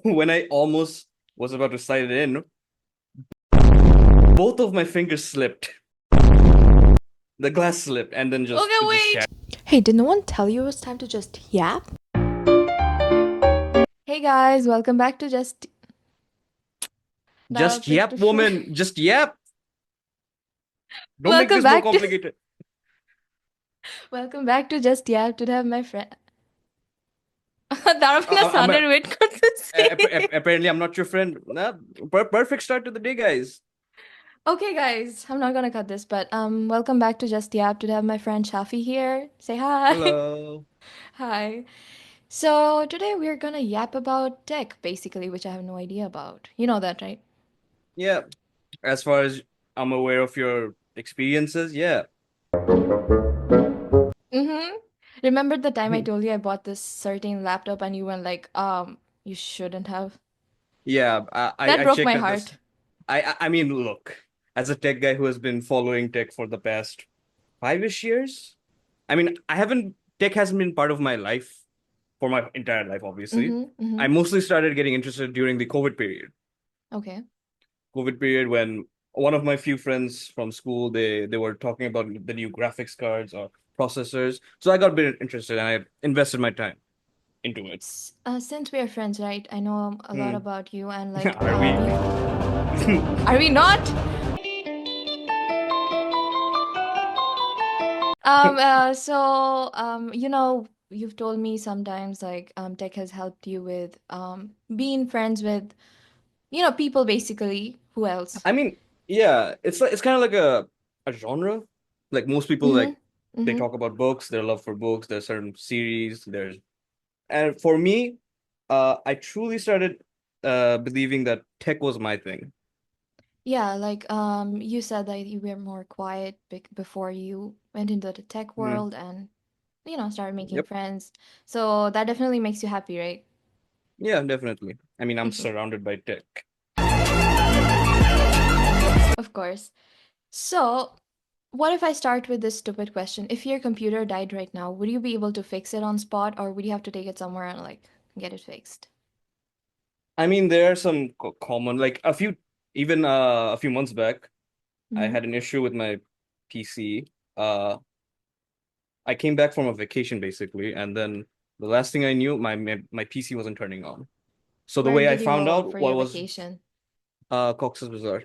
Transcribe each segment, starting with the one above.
when I almost was about to slide it in, both of my fingers slipped. The glass slipped, and then just Okay, it just wait. shattered. Hey, did no one tell you it was time to just yap? Hey guys, welcome back to Just Just Dapat yap, to show. woman. Just yap. Don't make Welcome this more back to complicated. welcome back to Just Yap. Today I have my friend. Darapina I'm sounded weird consistent. apparently I'm not your friend. Nah, perfect start to the day, guys. Okay, guys, I'm not gonna cut this, but welcome back to Just Yap. Today I have my friend Shafi here. Say hi. Hello. Hi. So today we're gonna yap about tech, basically, which I have no idea about. You know that, right? Yeah, as far as I'm aware of your experiences, yeah. Mm-hmm. Remember the time I told you I bought this certain laptop and you went like, you shouldn't have. Yeah, That I broke checked my at this. heart. I mean, look, as a tech guy who has been following tech for the past 5-ish years, I mean, tech hasn't been part of my life for my entire life, obviously. Mm-hmm. Mm-hmm. I mostly started getting interested during the COVID period. Okay. COVID period when one of my few friends from school, they were talking about the new graphics cards or processors. So I got a bit interested and I invested my time into it. Since we are friends, right? I know a lot Hmm. about you and like, Are we? you are we not? You've told me sometimes like tech has helped you with being friends with, people basically. Who else? I mean, yeah, it's kind of like a genre. Like most people, Mm-hmm. like they Mm-hmm. talk about books, their love for books, there's certain series, there's and for me, I truly started believing that tech was my thing. Yeah, like you said that you were more quiet before you went into the tech Hmm. world and started making Yep. friends. So that definitely makes you happy, right? Yeah, definitely. I mean, I'm surrounded by tech. Of course. So, what if I start with this stupid question? If your computer died right now, would you be able to fix it on spot or would you have to take it somewhere and like get it fixed? I mean, there are some common, like even a few months back, I Mm-hmm. had an issue with my PC. I came back from a vacation basically, and then the last thing I knew, my PC wasn't turning on. So the Where way I did you found go out for what your was vacation? Cox's Bazaar.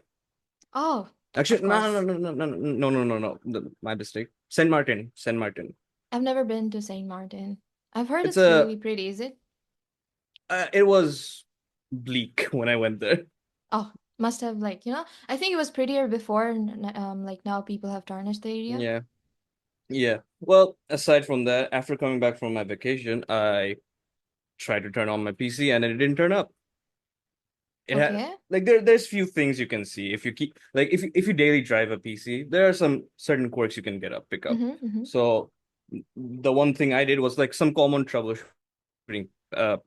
Oh, Actually, of no, no, course. no, no, no, no, no, no, no, no. My mistake. Saint Martin, Saint Martin. I've never been to Saint Martin. I've heard It's it's a. really pretty, is it? It was bleak when I went there. Oh, must have like, I think it was prettier before and like now people have tarnished the area. Yeah, yeah. Well, aside from that, after coming back from my vacation, I tried to turn on my PC and it didn't turn up. It had Okay. like there's few things you can see if you keep like if you daily drive a PC, there are some certain quirks you can pick up. Mm-hmm, mm-hmm. So the one thing I did was like some common troubleshooting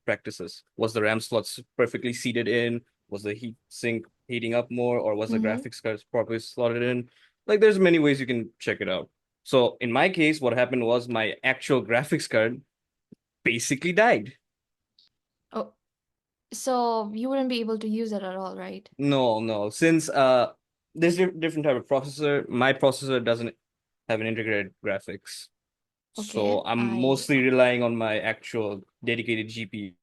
practices. Was the RAM slots perfectly seated in? Was the heat sink heating up more, or was the Mm-hmm. graphics cards properly slotted in? Like there's many ways you can check it out. So in my case, what happened was my actual graphics card basically died. Oh, so you wouldn't be able to use it at all, right? No, no. Since there's different type of processor. My processor doesn't have an integrated graphics. Okay. So I'm I mostly relying on my actual dedicated GPU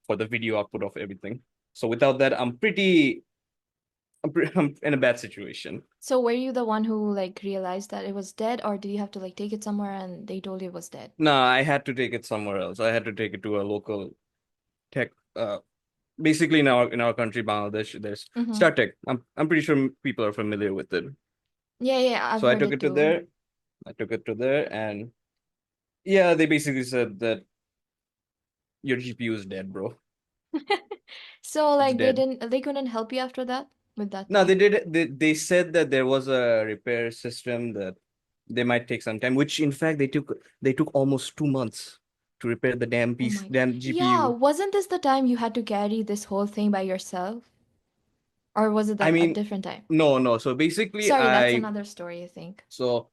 for the video output of everything. So without that, I'm in a bad situation. So were you the one who like realized that it was dead, or did you have to like take it somewhere and they told you it was dead? No, I had to take it somewhere else. I had to take it to a local tech. Basically in our country, Bangladesh, there's Mm-hmm. StarTech. I'm pretty sure people are familiar with it. Yeah, yeah, I've So I heard took it it to too. there. I took it to there, and yeah, they basically said that your GPU is dead, bro. So It's like dead. they couldn't help you after that with that No, they thing? did. They said that there was a repair system that they might take some time. Which, in fact, they took almost 2 months to repair the damn Oh piece, my. damn Yeah, GPU. wasn't this the time you had to carry this whole thing by yourself? Or was it I that a mean, different time? no, no. So basically, Sorry, that's another story, I think. the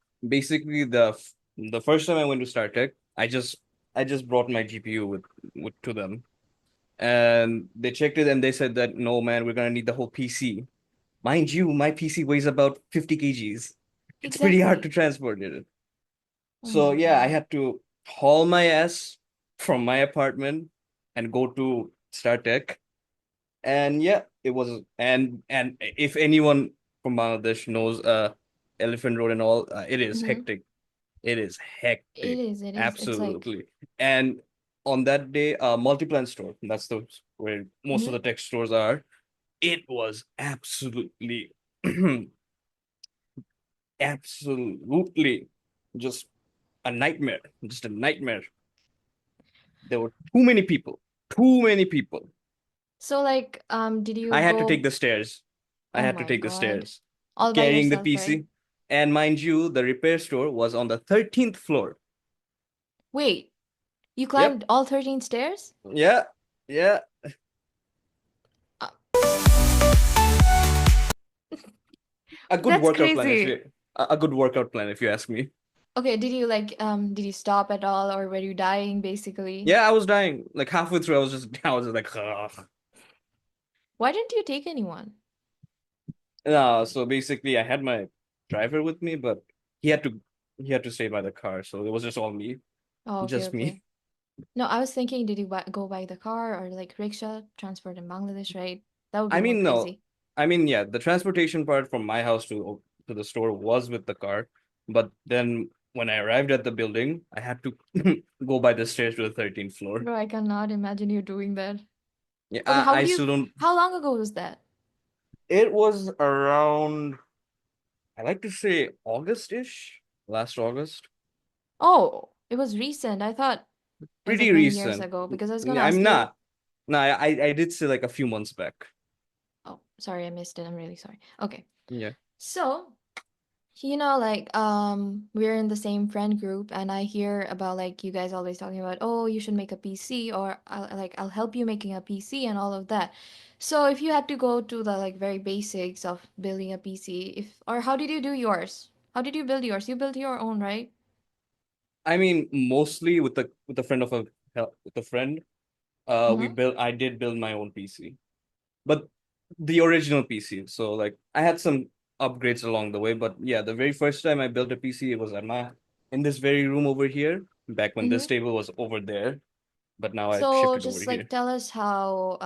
first time I went to StarTech, I just brought my GPU with to them, and they checked it and they said that no, man, we're gonna need the whole PC. Mind you, my PC weighs about 50 kgs. It's pretty hard to Exactly. transport it. Oh So my yeah, I God. had to haul my ass from my apartment and go to StarTech. And yeah, it was and if anyone from Bangladesh knows Elephant Road and all, it is Mm-hmm. hectic. It is It hectic. is. It is. It's like. Absolutely. And on that day, Multiplan store, that's the where most of Mm-hmm. the tech stores are. It was absolutely absolutely just a nightmare. Just a nightmare. There were too many people. Too many people. So like, did you I had to take go? the stairs. I Oh had to my take the God. stairs, All by carrying the yourself, right? PC. And mind you, the repair store was on the 13th floor. Wait, you Yep. climbed all 13 stairs? Yeah. Yeah. Uh, A good that's workout plan if crazy. you a good workout plan if you ask me. Okay, did you like did you stop at all or were you dying basically? Yeah, I was dying. Like halfway through, I was just like, ugh. Why didn't you take anyone? No, so basically I had my driver with me, but he had to he had to stay by the car, so it was just all me. Oh, okay, Just okay. me. No, I was thinking, did you go by the car or like rickshaw, transport in Bangladesh, right? That would be I more mean, no. crazy. I mean, yeah, the transportation part from my house to the store was with the car, but then when I arrived at the building, I had to go by the stairs to the 13th floor. Bro, I cannot imagine you doing that. Yeah, Okay, I still don't. how long ago was that? It was around, I like to say August-ish, last August. Oh, it was recent. I thought it was like Pretty many years recent. ago because I was gonna Yeah, ask I'm you. not. No, I did say like a few months back. Oh, sorry, I missed it. I'm really sorry. Okay. Yeah. So, like we're in the same friend group and I hear about like you guys always talking about, "Oh, you should make a PC or I'll help you making a PC and all of that." So, if you had to go to the like very basics of building a PC, if or how did you do yours? How did you build yours? You built your own, right? I mean, mostly with a friend of a with a friend, Mm-hmm. I did build my own PC. But the original PC. So like I had some upgrades along the way, but yeah, the very first time I built a PC, it was at my in this very room over here, back when this Mm-hmm. table was over there, but now I So shifted over just like here. tell us how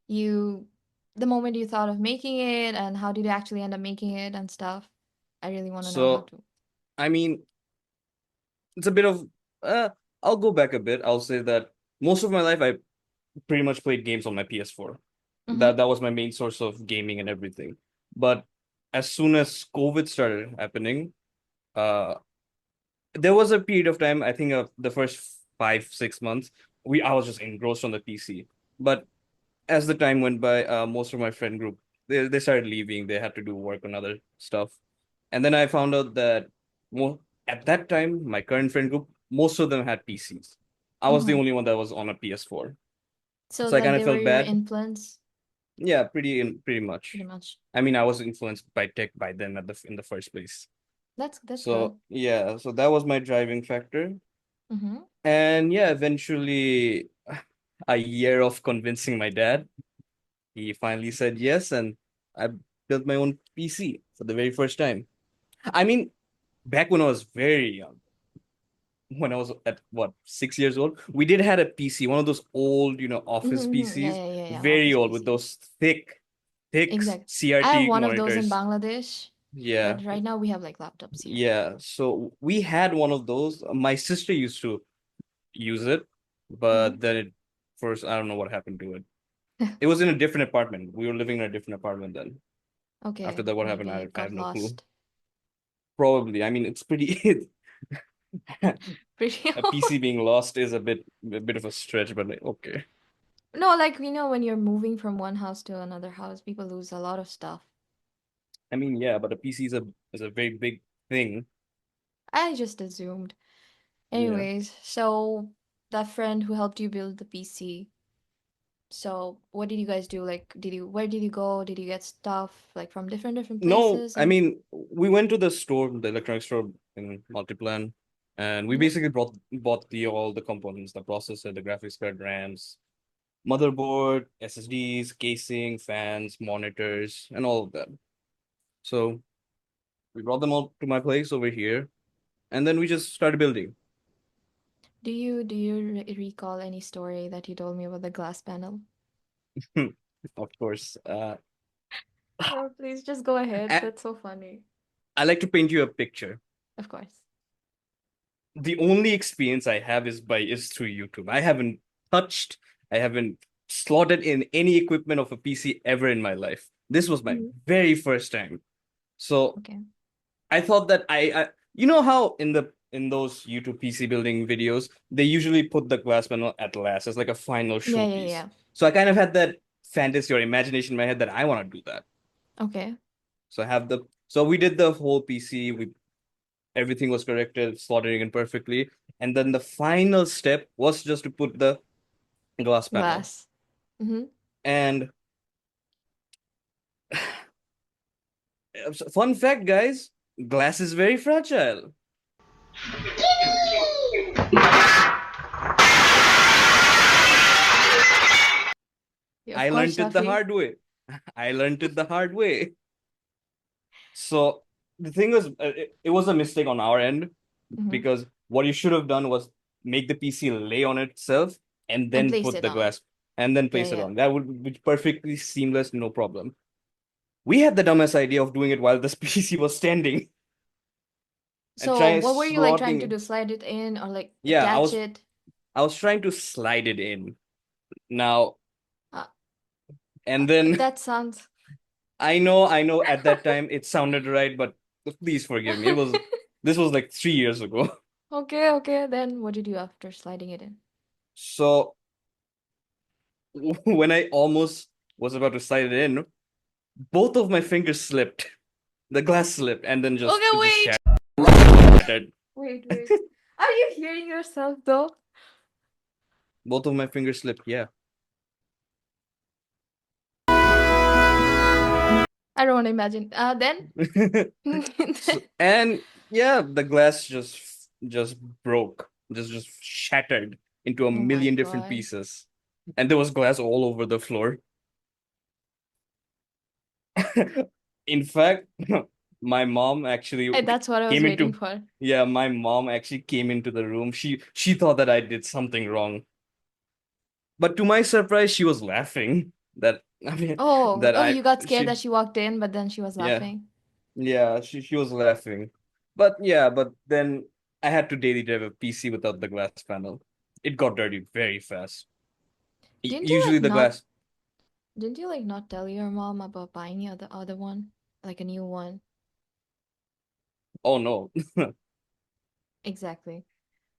you the moment you thought of making it and how did you actually end up making it and stuff. I really want to know how So to. I mean, it's a bit of uh I'll go back a bit. I'll say that most of my life I pretty much played games on my PS4. Mm-hmm. That was my main source of gaming and everything. But as soon as COVID started happening, uh there was a period of time, I think of the first 5 6 months, we I was just engrossed on the PC. But as the time went by, most of my friend group they started leaving. They had to do work on other stuff, and then I found out that more at that time, my current friend group, most of them had PCs. I was the Mm-hmm. only one that was on a PS4, So so I like kind of they were felt your bad. influence, Yeah, pretty pretty much. much. I mean, I was influenced by tech by them in the first place. That's good. So yeah, so that was my driving factor. Mm-hmm. And yeah, eventually, a year of convincing my dad, he finally said yes, and I built my own PC for the very first time. I mean, back when I was very young, when I was at what 6 years old, we did had a PC, one of those old, office Mm-hmm. Yeah, PCs, yeah, yeah, yeah. very Office old with PC. those thick Exact. I have CRT one of those in monitors. Bangladesh, Yeah, but right now we have like laptops here. yeah. So we had one of those. My sister used to use it, Mm-hmm. but then it first I don't know what happened to it. It was in a different apartment. We were living in a different apartment then. After Okay, that, what happened? maybe it I have got no clue. lost. Probably. I mean, it's pretty. Pretty A old. PC being lost is a bit of a stretch, but like, okay. No, like when you're moving from one house to another house, people lose a lot of stuff. I mean, yeah, but a PC is a very big thing. I just assumed. Yeah. Anyways, so that friend who helped you build the PC, so what did you guys do? Like, where did you go? Did you get stuff like from different No, places? I And mean, we went to the store, the electronic store in Multiplan, and we Mhm. basically bought the all the components, the processor, the graphics card, RAMs. motherboard, SSDs, casing, fans, monitors, and all of that. So we brought them all to my place over here, and then we just started building. Do you recall any story that you told me about the glass panel? Of course. No, please just go ahead. I, That's so funny. I like to paint you a picture. Of course. The only experience I have is through YouTube. Touched, I haven't slotted in any equipment of a PC ever in my life. This was my Mhm. very first time. So Okay. I thought that you know how in those YouTube PC building videos, they usually put the glass panel at last as like a final Yeah, yeah, showpiece. yeah. So I kind of had that fantasy or imagination in my head that I want to do that. Okay. So we did the whole PC. We Everything was corrected, slotted in perfectly. And then the final step was just to put the glass panel. Glass. Mm-hmm. And fun fact, guys, glass is very fragile. Yeah, of I course, learned it the Shafi. hard way. I learned it the hard way. So the thing was, it was a mistake on our end Mm-hmm. because what you should have done was make the PC lay on itself and And then place put it the on. glass and then Yeah, place it yeah. on. That would be perfectly seamless, no problem. We had the dumbest idea of doing it while this PC was standing and So trying what were you like trying to slotting. do? Slide it in or like Yeah, attach it? I was trying to slide it in now, Uh, and then that sounds. I know at that time it sounded right, but please forgive me. This was like 3 years ago. Okay, okay. Then what did you do after sliding it in? So when I almost was about to slide it in, both of my fingers slipped. The glass slipped, and then Okay, it just wait. shattered. Wait. Are you hearing yourself though? Both of my fingers slipped. Yeah. I don't want to imagine. Then? And yeah, the glass just broke, just shattered into a Oh my million different God. pieces, and there was glass all over the floor. In fact, my mom actually Hey, that's what I was came waiting into for. yeah, my mom actually came into the room. She thought that I did something wrong, but to my surprise, she was laughing. That I mean, Oh, that oh, I you got scared she that she walked in, but then she was yeah. laughing. Yeah, she was laughing. But yeah, but then I had to daily drive a PC without the glass panel. It got dirty very fast. Didn't you Usually like the not glass. didn't you like not tell your mom about buying the other one? Like a new one? Oh no. Exactly.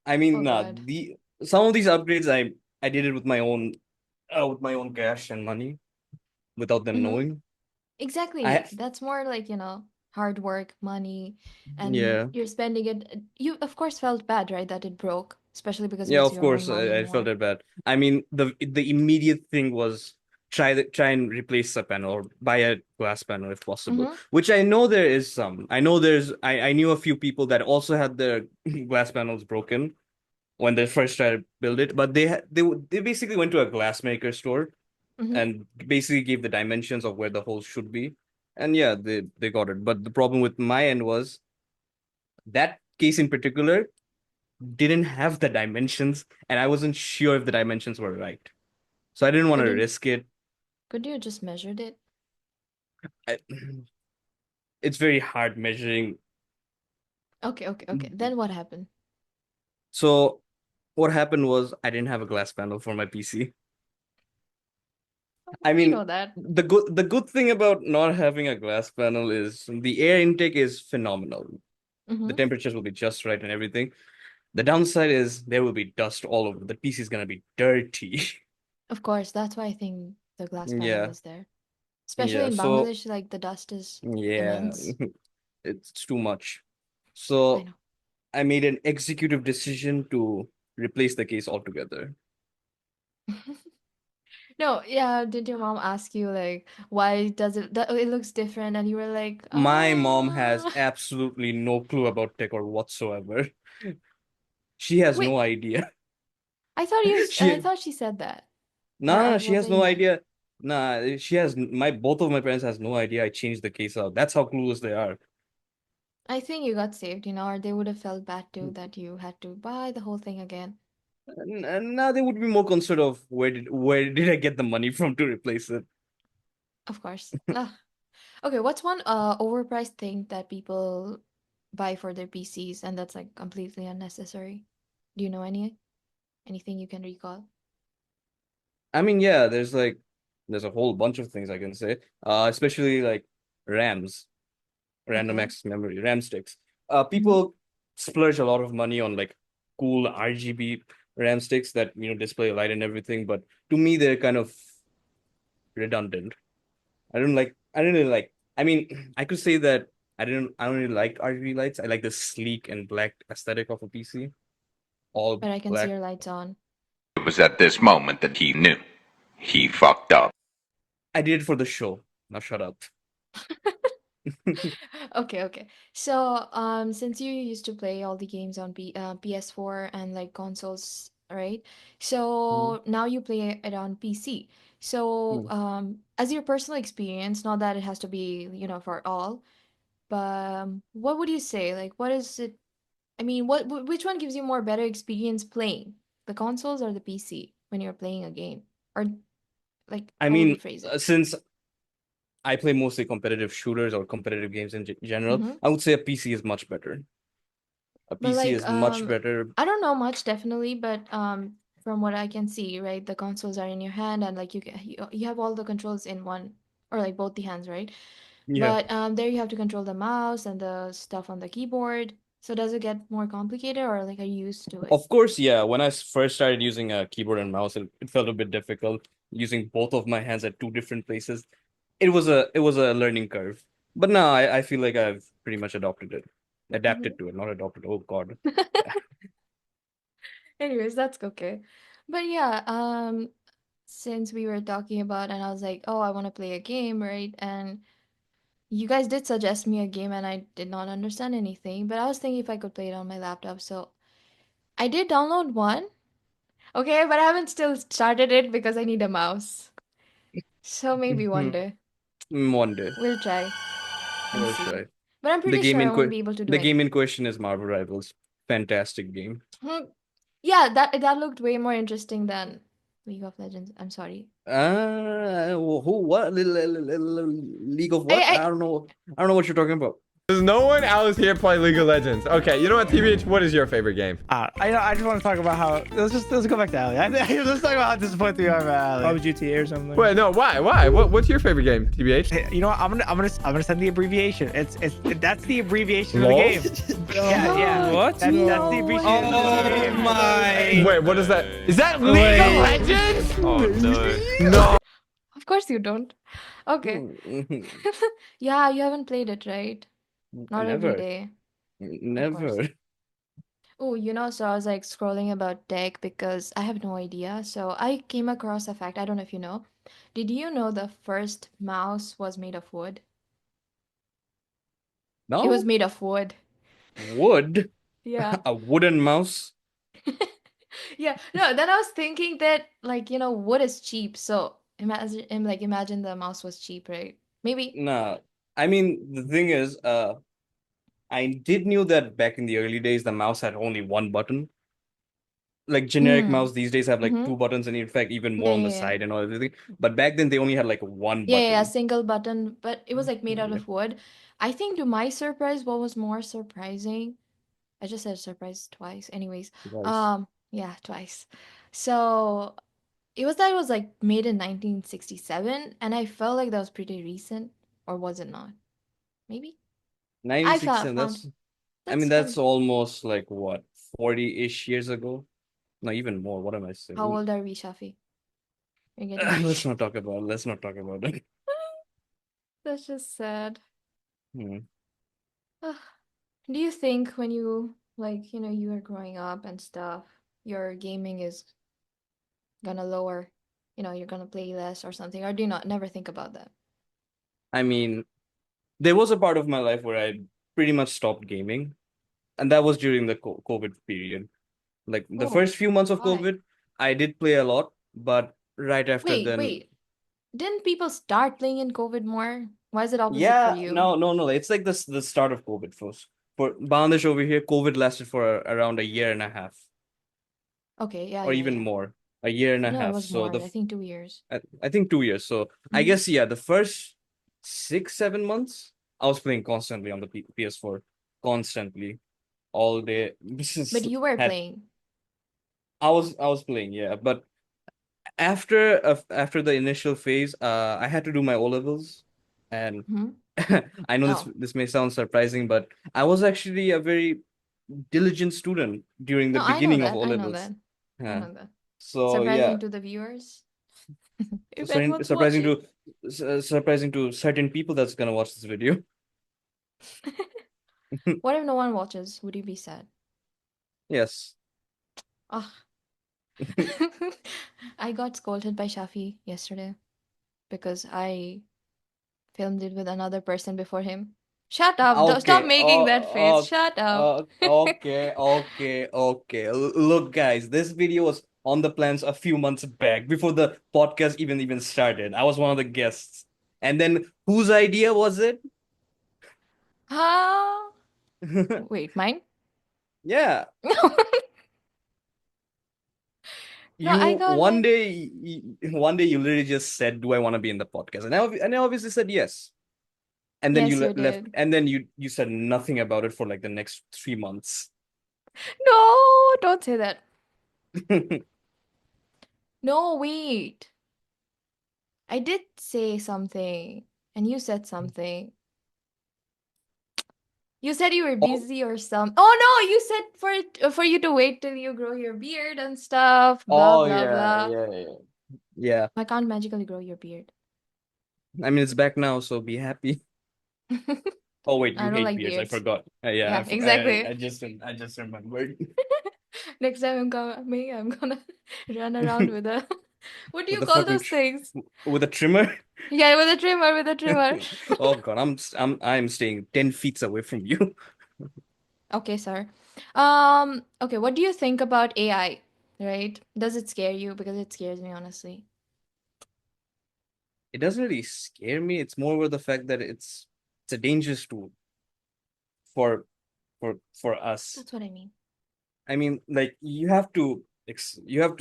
I mean, Oh nah, God. the some of these upgrades I did it with my own cash and money without them Mm-hmm. knowing. I Exactly. That's more like, hard work, money, and yeah. you're spending it. You, of course, felt bad, right, that it broke, especially because it Yeah, was of your own course, money I felt more. that bad. I mean, the immediate thing was try and replace the panel or buy a glass panel if possible. Mm-hmm. Which I know there is some. I knew a few people that also had their glass panels broken when they first tried to build it, but they basically went to a glassmaker store Mm-hmm. and basically gave the dimensions of where the holes should be, and yeah, they got it. But the problem with my end was that case in particular didn't have the dimensions, and I wasn't sure if the dimensions were right. So I didn't want to Couldn't risk it. could you just measured it? I, it's very hard measuring. Okay. Then what happened? So what happened was I didn't have a glass panel for my PC. I We mean, know that. the good thing about not having a glass panel is the air intake is phenomenal. The Mm-hmm. temperatures will be just right and everything. The downside is there will be dust all over. The PC is gonna be dirty. Of course, that's why I think the glass panel Yeah, is there. Especially yeah. in So Bangladesh, like the dust is yeah, immense. it's too much. I So know. I made an executive decision to replace the case altogether. No, yeah, did your mom ask you like why does it looks different and you were like, My mom has ah. absolutely no clue about tech or whatsoever. She has Wait, no idea. I She thought she said that. Nah, she what has do you no mean? idea. Nah, she has my both of my parents has no idea I changed the case out. That's how clueless they are. I think you got saved, or they would have felt bad too that you had to buy the whole thing again. Now they would be more concerned of where did I get the money from to replace it. Of course. Ugh. Okay, what's one overpriced thing that people buy for their PCs and that's like completely unnecessary? Do you know anything you can recall? I mean, yeah, there's a whole bunch of things I can say. Especially like RAMs, random Okay. access memory, RAM sticks. Mm-hmm. People splurge a lot of money on like cool RGB RAM sticks that display light and everything, but to me they're kind of redundant. I don't really like. I mean, I could say that I don't really like RGB lights. I like the sleek and black aesthetic of a PC. All But I can see black. your lights on. It was at this moment that he knew. He fucked up. I did it for the show. Now shut up. Okay, okay. So, since you used to play all the games on PS4 and like consoles, right? Hmm. So now you play it on PC. So, Hmm. as your personal experience, not that it has to be, for all, but what would you say? Like, what is it? I mean, which one gives you more better experience playing? The consoles or the PC when you're playing a game? Or like, I how would you mean, phrase it? since I play mostly competitive shooters or competitive games in general, Mm-hmm. I would say a PC is much better. A But PC like, is much better. I don't know much definitely, but from what I can see, right, the consoles are in your hand and like you have all the controls in one or like both the hands, right? Yeah. But there you have to control the mouse and the stuff on the keyboard. So does it get more complicated or like are you used to it? Of course, yeah. When I first started using a keyboard and mouse, it felt a bit difficult using both of my hands at two different places. It was a learning curve. But now I feel like I've pretty much adapted to it, not adopted. Oh God. Anyways, that's okay. But yeah, since we were talking about and I was like, "Oh, I want to play a game," right? And you guys did suggest me a game and I did not understand anything, but I was thinking if I could play it on my laptop. So, I did download one. Okay, but I haven't still started it because I need a mouse. So maybe one day. One day We'll try and we'll see. try. But I'm The pretty game sure I in won't que be able to do the game in anything. question is Marvel Rivals. Fantastic game. Hmm. Yeah, that looked way more interesting than League of Legends. I'm sorry. Who? What? League of I what? I I don't know what you're talking about. There's no one else here playing League of Legends. Okay, you know what, TBH? What is your favorite game? I just want to talk about how let's go back to Ali. Let's talk about how disappointed we are about Ali. Probably GTA or something. Wait, no, why? What's your favorite game, TBH? Hey, you know what? I'm gonna send the abbreviation. That's the abbreviation LOL? of the game. Yeah. What? That's the abbreviation of the game. my. Wait, what is that? Is that League Wait. of Legends? Oh no. No. Of course you don't. Okay. Yeah, you haven't played it, right? Not every Never, day, of course. never. Oh, so I was like scrolling about tech because I have no idea. So I came across a fact. I don't know if you know. Did you know the first mouse was made of wood? It was No made of wood. wood. Yeah. A wooden mouse. Yeah. No, then I was thinking that like, wood is cheap. So imagine the mouse was cheap, right? Maybe. Nah, I mean the thing is, I did knew that back in the early days the mouse had only one button. Like generic Mm. mouse these days have like Mm-hmm. two buttons and in fact even more Yeah, on yeah, the yeah. side and all everything. But back then they only had like one Yeah, yeah, yeah, button. single button, but it was like made out Yeah, of wood. I think to my surprise, what was more surprising, I just said surprise twice. Anyways, guys. yeah, twice. So it was like made in 1967, and I felt like that was pretty recent, or was it not? Maybe. I found 1967. found I mean that's that's fun. almost like what 40-ish years ago. No, even more. What am I How saying? old are we, Shafi? You're getting old. Let's not talk about it. That's just sad. Hmm. Ugh. Do you think when you like, you are growing up and stuff, your gaming is gonna lower, you're gonna play less or something, or do you not never think about that? I mean, there was a part of my life where I pretty much stopped gaming, and that was during the COVID period. Like the Oh, first few months of why? COVID, I did play a lot, but right after Wait, then. wait. Didn't people start playing in COVID more? Why is it opposite for Yeah, you? no. It's like the start of COVID first. For Bangladesh over here, COVID lasted for around a year and a half, Okay, yeah, or yeah, even yeah. more, a year and a No, it half. was So more. I think 2 years. I think 2 years. So I Mhm. guess yeah, the first 6 7 months, I was playing constantly on the PS4, constantly, all day. This But is you were had playing. I was playing, yeah, but after the initial phase, I had to do my O levels, and Hmm. I know Oh. this may sound surprising, but I was actually a very diligent student during the No, I know beginning of that. O I know levels. that. I Yeah. know that. So yeah, Surprising to the viewers. If so anyone's surprising watching. to surprising to certain people that's gonna watch this video. What if no one watches? Would you be sad? Yes. Ah. I got scolded by Shafi yesterday because I filmed it with another person before him. Shut up. Stop Okay. making that face. Shut up. Okay. Look, guys, this video was on the plans a few months back before the podcast even started. I was one of the guests. And then whose idea was it? How? Wait, mine? Yeah. No, You I got like. one day you literally just said, "Do I want to be in the podcast?" And I obviously said yes. And then you Yes, you left, did. and then you said nothing about it for like the next 3 months. No, don't say that. No, wait. I did say something, and you said something. You said you were Oh, busy or some. Oh no, you said for you to wait till you grow your beard and stuff. Blah oh blah yeah, blah. yeah. Yeah. I can't magically grow your beard. I mean, it's back now, so be happy. Oh wait, you I don't hate like beards. I beards. forgot. Yeah, Yeah, exactly. I just remembered. Next time I'm gonna run around with a what do With you the call fucking those things? with a trimmer. Yeah, with a trimmer, with a trimmer. Oh God, I'm staying 10 feet away from you. Okay, sir. Okay, what do you think about AI? Right? Does it scare you? Because it scares me, honestly. It doesn't really scare me. It's more over the fact that it's a dangerous tool for for us. That's what I mean. I mean, like you have to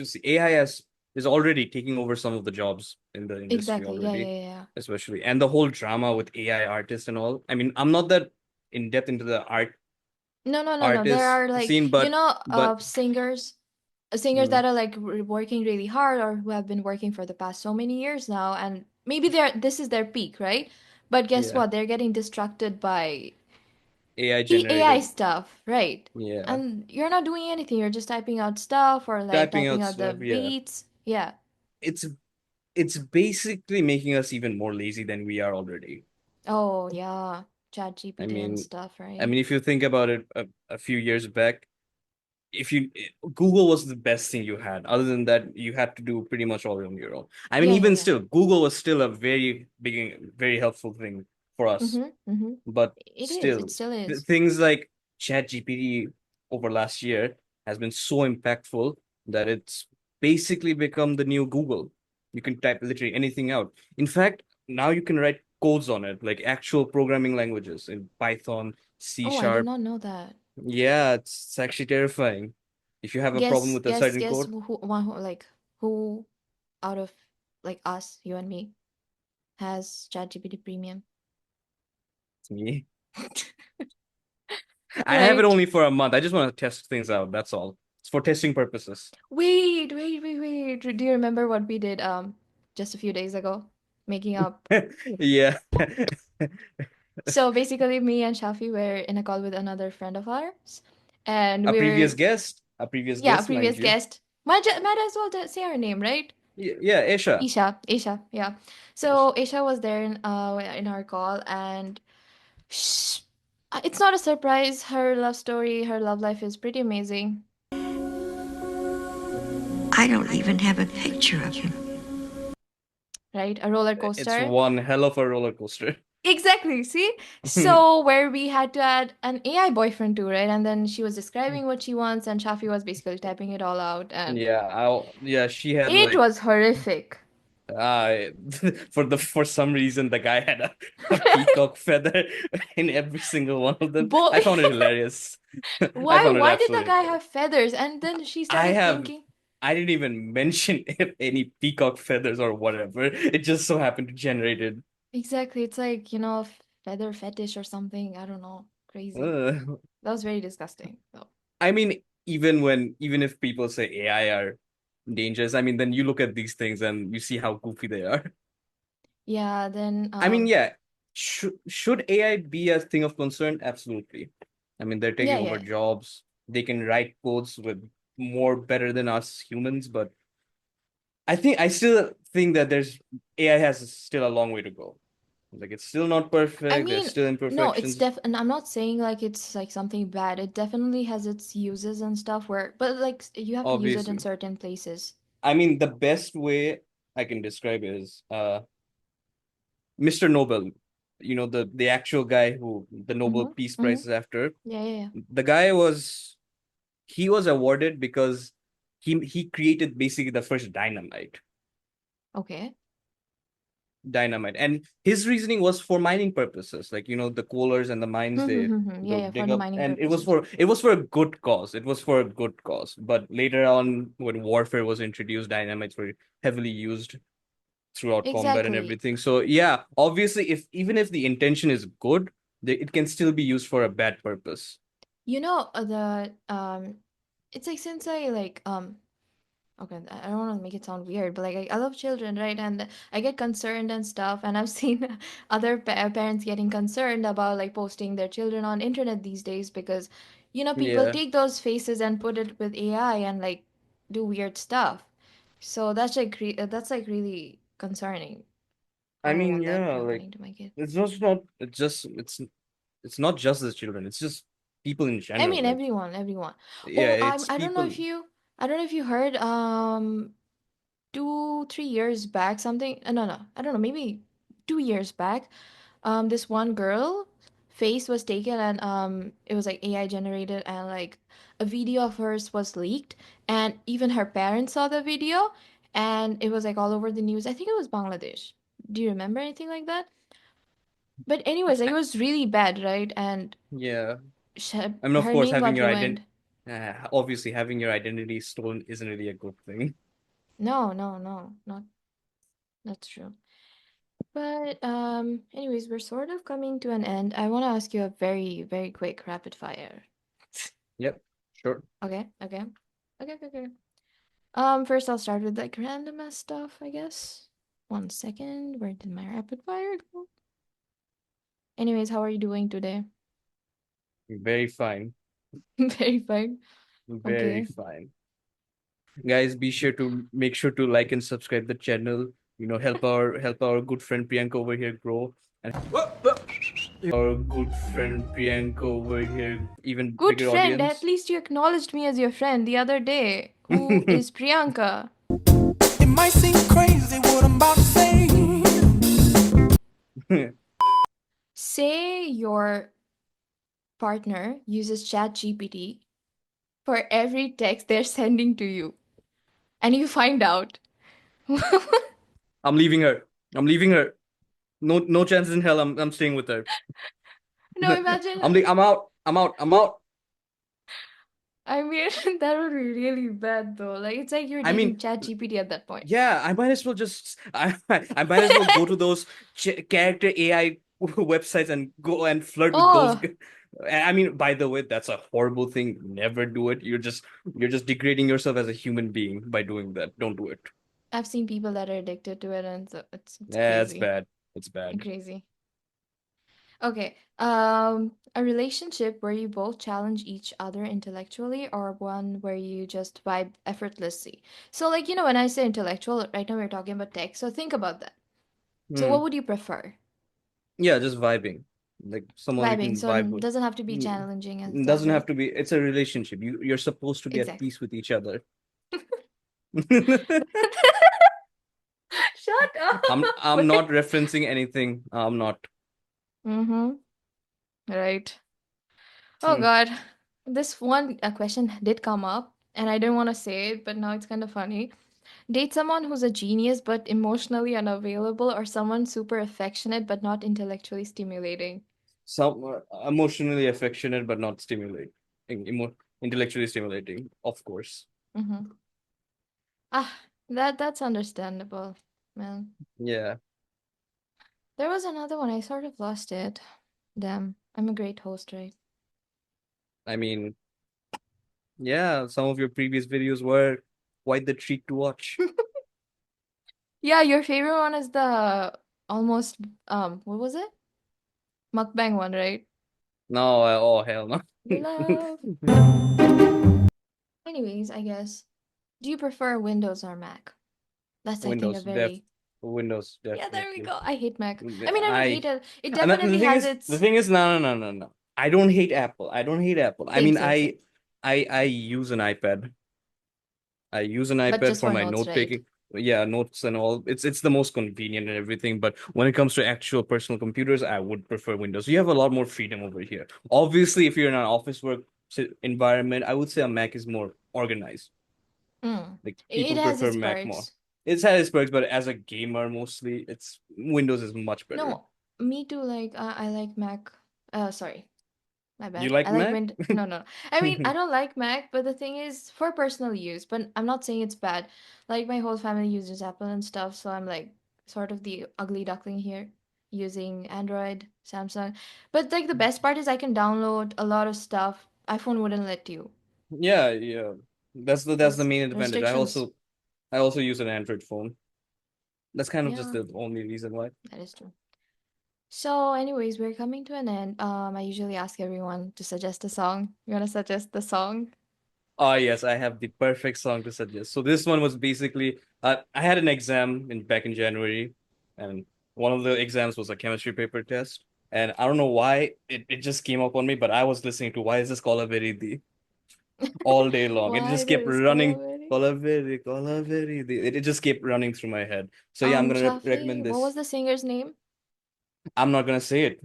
see AI is already taking over some of the jobs in the industry Exactly. Yeah, already, yeah, yeah. especially, and the whole drama with AI artists and all. I mean, I'm not that in depth into the No, no, no, no. There artist are like, scene, but singers mm, that are like working really hard or who have been working for the past so many years now, and maybe this is their peak, right? But guess yeah, what? They're getting distracted by AI AI generated, stuff, right? yeah, And you're not doing anything. You're just typing out stuff or like typing out typing out the stuff, yeah. beats. Yeah. It's it's basically making us even more lazy than we are already. Oh, yeah. Chat I GPT and mean, stuff, right? if you think about it, a few years back, if you Google was the best thing you had. Other than that, you had to do pretty much all on your own. I mean, Yeah, yeah, even yeah. still, Google was still a very big, very helpful thing for us. Mm-hmm. Mm-hmm. But It is. It still, still is. things like ChatGPT over last year has been so impactful that it's basically become the new Google. You can type literally anything out. In fact, now you can write codes on it, like actual programming languages in Python, C Oh, I did sharp. not know that. Yeah, it's actually terrifying. If you have a problem with a certain Guess code, who out of like us, you and me, has ChatGPT Premium? it's me. I have it Right. only for a month. I just want to test things out. That's all. It's for testing purposes. Wait. Do you remember what we did just a few days ago? Making up. Yeah. So basically me and Shafi were in a call with another friend of ours and A previous yeah, a guest, mind previous you. guest. Might as well say her name, right? Yeah, Aisha. Isha, yeah. So Isha was there in our call, and sh it's not a surprise. Her love story, her love life is pretty amazing, I don't even have a picture of him. right? A roller It's coaster. one hell of a roller coaster. Exactly. See? So where we had to add an AI boyfriend too, right? And then she was describing what she wants, and Shafi was basically typing it all out, and Yeah, she had it like was horrific. uh for some reason the guy had a peacock feather in every single one of them. Boy, I found it hilarious. I why found it why did that absolutely guy hilarious. have feathers? And then she I started have thinking, I didn't even mention any peacock feathers or whatever. It just so happened to generate it. exactly, it's like, feather fetish or something. I don't know. Crazy. Uh, That was very disgusting. So, I mean, even if people say AI are dangerous, I mean, then you look at these things and you see how goofy they are. yeah, then I mean, yeah, should AI be a thing of concern? Absolutely. I mean, they're taking yeah, over yeah. jobs. They can write codes with more better than us humans, but I still think that there's AI has still a long way to go. Like it's still not I perfect. There's mean, still no, it's imperfections, and I'm not saying like it's like something bad. It definitely has its uses and stuff but like you have to use it in obviously. certain places. I mean, the best way I can describe it is Mr. Nobel, the actual guy who the Nobel Mm-hmm. Peace Mm-hmm. Prize is after. Yeah, yeah, yeah. The guy he was awarded because he created basically the first Okay. dynamite, and his reasoning was for mining purposes, like the coalers and the mines they Yeah, go yeah, for dig the up, mining and purposes. it was for a good cause. It was for a good cause, but later on when warfare was introduced, dynamites were heavily used throughout combat and Exactly. everything. So yeah, obviously, if even if the intention is good, it can still be used for a bad purpose. The it's like since I like okay, I don't want to make it sound weird, but like I love children, right? And I get concerned and stuff, and I've seen other parents getting concerned about like posting their children on internet these days because, people Yeah, take those faces and put it with AI and like do weird stuff. So that's like really concerning. I I don't mean, want that yeah, like happening to my kid. it's just not it's just it's not just the children, it's just people in I general. mean, Like everyone, everyone. yeah, Oh, it's I don't know people. if I don't know if you heard 2 3 years back something no, I don't know, maybe 2 years back, this one girl face was taken and it was like AI generated and like a video of hers was leaked and even her parents saw the video and it was like all over the news. I think it was Bangladesh. Do you remember anything like that? But anyways, like, it was really bad, right? And Yeah, sh I mean, of her course, name got ruined. obviously having your identity stolen isn't really a good thing. No, no, no, not that's true. But anyways, we're sort of coming to an end. I want to ask you a very, very quick rapid fire. Yep, sure. Okay, okay. Okay, okay, okay. First I'll start with like random ass stuff, I guess. 1 second. Where did my rapid fire go? Anyways, how are you doing today? Very fine. Very fine. Very Okay. fine. Guys, be sure to make sure to like and subscribe the channel. Help our good friend Priyanka over here grow, and our good friend Priyanka over here even Good bigger friend, at audience. least you acknowledged me as your friend the other day. Who is Priyanka? It might seem crazy what I'm about to say. Say your partner uses ChatGPT for every text they're sending to you, and you find out. I'm leaving her. I'm leaving her. No chances in hell. I'm staying with her. No, imagine. I'm out. I'm out. I'm out. I mean, that would be really bad though. Like, it's like you're I dating mean, ChatGPT at that point. yeah, I might as well just I might as well go to those character AI websites and go and flirt with those. Oh, I mean, by the way, that's a horrible thing. Never do it. You're just degrading yourself as a human being by doing that. Don't do it. I've seen people that are addicted to it, and so it's Yeah, it's crazy. bad. It's bad. Crazy. Okay. A relationship where you both challenge each other intellectually, or one where you just vibe effortlessly. So, like, when I say intellectual, right now we're talking about tech. So think about that. So, what Hmm. would you prefer? Yeah, just vibing. Like someone you Vibing. can So, vibe with. doesn't have to be Mm, challenging and stuff, Doesn't right? have to be. It's a relationship. You're supposed to be at Exactly. peace with each other. Shut up. I'm not referencing anything. I'm not. Mm-hmm. Right. Oh Hmm. God. This one question did come up, and I didn't want to say it, but now it's kind of funny. Date someone who's a genius but emotionally unavailable, or someone super affectionate but not intellectually stimulating. Some emotionally affectionate but not stimulating, intellectually stimulating, of course. Mm-hmm. Ah, that's understandable, man. Yeah, There was another one. I sort of lost it. Damn, I'm a great host, right? I mean, yeah, some of your previous videos were quite the treat to watch. Yeah, your favorite one is the almost what was it? Mukbang one, right? No, oh hell no. We love. Anyways, I guess. Do you prefer Windows or Mac? That's, I think, a Windows, very. Windows, Yeah, there we definitely. go. I hate Mac. I mean, I don't hate it. It And definitely has the its thing is, no. I don't hate Apple. I don't hate Apple. I same, mean, same, same. I use an iPad. I use an But iPad just for for my notes, note right? taking. Yeah, notes and all. It's the most convenient and everything. But when it comes to actual personal computers, I would prefer Windows. You have a lot more freedom over here. Obviously, if you're in an office work environment, I would say a Mac is more organized. Mm. Like It people has prefer its Mac more. perks. It's had its perks, but as a gamer, mostly it's Windows is much better. No, me too. Like, I like Mac. Sorry. My You bad. like I like Mac? Wind. No, no. I mean, I don't like Mac, but the thing is, for personal use. But I'm not saying it's bad. Like my whole family uses Apple and stuff, so I'm like sort of the ugly duckling here, using Android, Samsung. But like the best part is I can download a lot of stuff iPhone wouldn't let you. Yeah, yeah. That's the That's main advantage. restrictions. I also use an Android phone. That's kind of just Yeah, the only reason why. that is true. So, anyways, we're coming to an end. I usually ask everyone to suggest a song. You wanna suggest the song? Oh yes, I have the perfect song to suggest. So this one was basically I had an exam in back in January, and one of the exams was a chemistry paper test. And I don't know why it just came up on me, but I was listening to Why Is This Colaveridi all day long. It Why just there kept is running Calamity? Colaveridi. It just kept running through my head. So yeah, I'm gonna Shafi, recommend what was this. the singer's name? I'm not gonna say it.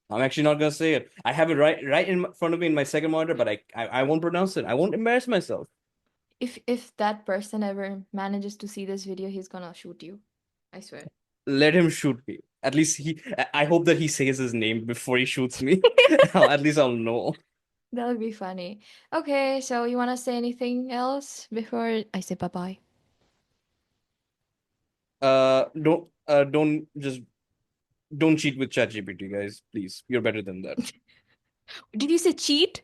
I'm actually not gonna say it. I have it right in front of me in my second monitor, but I won't pronounce it. I won't embarrass myself. If that person ever manages to see this video, he's gonna shoot you. I swear. Let him shoot me. At least I hope that he says his name before he shoots me. At least I'll know. That would be funny. Okay, so you wanna say anything else before I say bye-bye? Don't cheat with ChatGPT, guys. Please, you're better than that. Did you say cheat?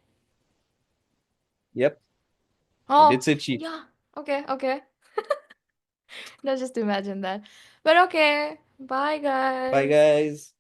Yep, I did Oh, say cheat. yeah. Okay, okay. Let's just imagine that. But okay. Bye, Bye, guys. guys.